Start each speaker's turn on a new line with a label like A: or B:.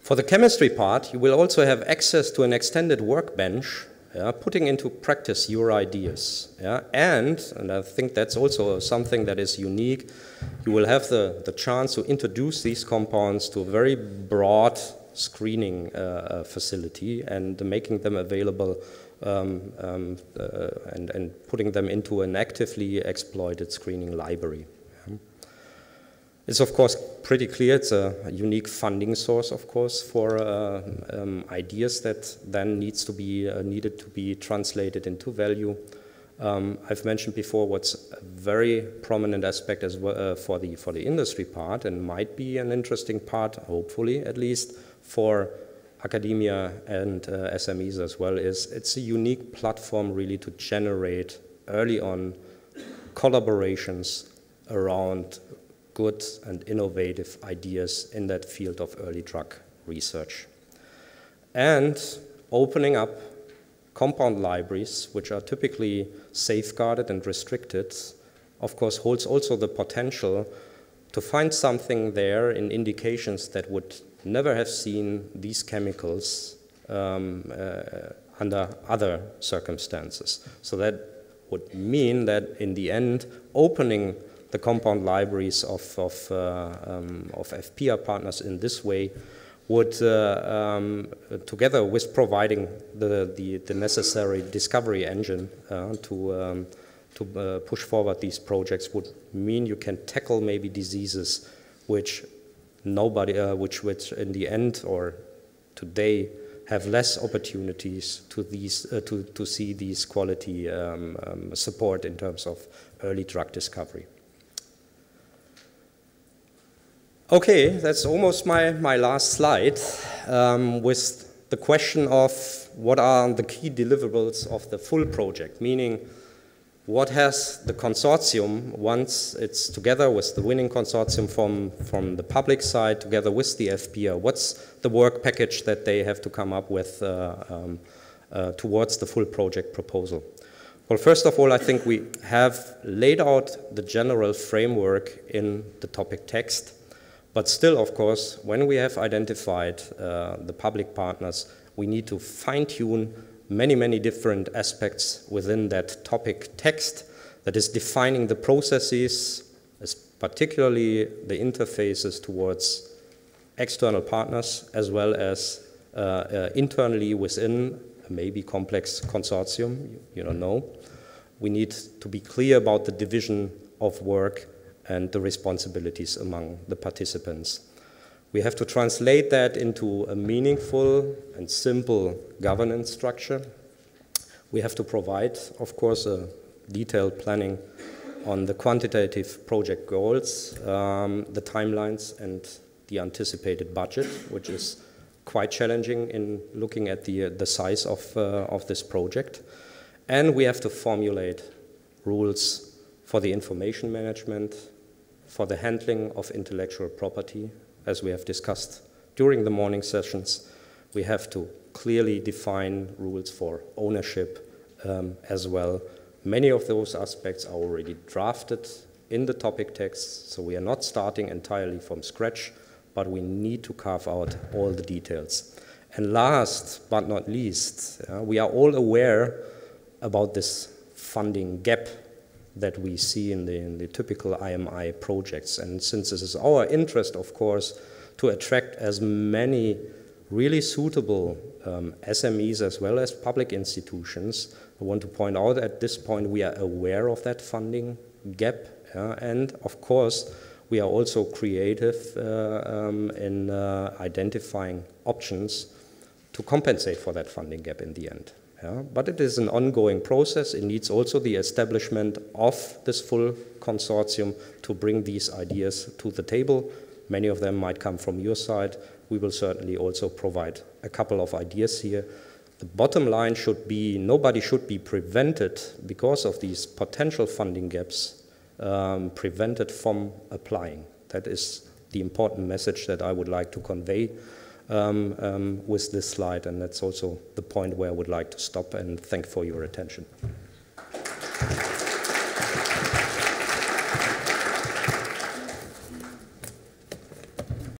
A: For the chemistry part, you will also have access to an extended workbench, putting into practice your ideas. And I think that's also something that is unique, you will have the chance to introduce these compounds to a very broad screening facility and making them available and putting them into an actively exploited screening library. It's of course pretty clear it's a unique funding source, of course, for ideas that then needed to be translated into value. I've mentioned before what's a very prominent aspect as well for the industry part, and might be an interesting part, hopefully at least, for academia and SMEs as well, is it's a unique platform really to generate early on collaborations around good and innovative ideas in that field of early drug research. And opening up compound libraries, which are typically safeguarded and restricted, of course holds also the potential to find something there in indications that would never have seen these chemicals under other circumstances. So that would mean that in the end, opening the compound libraries of EFPIA partners in this way would, together with providing the necessary discovery engine to push forward these projects, would mean you can tackle maybe diseases which which in the end or today have less opportunities to see these quality support in terms of early drug discovery. Okay, that's almost my last slide with the question of what are the key deliverables of the full project, meaning what has the consortium, once it's together with the winning consortium from the public side, together with the EFPIA, what's the work package that they have to come up with towards the full project proposal? Well, first of all, I think we have laid out the general framework in the topic text. But still, of course, when we have identified the public partners, we need to fine-tune many different aspects within that topic text that is defining the processes, particularly the interfaces towards external partners, as well as internally within a maybe complex consortium, you don't know. We need to be clear about the division of work and the responsibilities among the participants. We have to translate that into a meaningful and simple governance structure. We have to provide, of course, a detailed planning on the quantitative project goals, the timelines, and the anticipated budget, which is quite challenging in looking at the size of this project. And we have to formulate rules for the information management, for the handling of intellectual property, as we have discussed during the morning sessions. We have to clearly define rules for ownership as well. Many of those aspects are already drafted in the topic text, so we are not starting entirely from scratch, but we need to carve out all the details. And last but not least, we are all aware about this funding gap that we see in the typical IMI projects. And since this is our interest, of course, to attract as many really suitable SMEs as well as public institutions, I want to point out at this point we are aware of that funding gap. And of course, we are also creative in identifying options to compensate for that funding gap in the end. But it is an ongoing process. It needs also the establishment of this full consortium to bring these ideas to the table. Many of them might come from your side. We will certainly also provide a couple of ideas here. The bottom line should be nobody should be prevented because of these potential funding gaps, prevented from applying. That is the important message that I would like to convey with this slide, and that's also the point where I would like to stop and thank for your attention.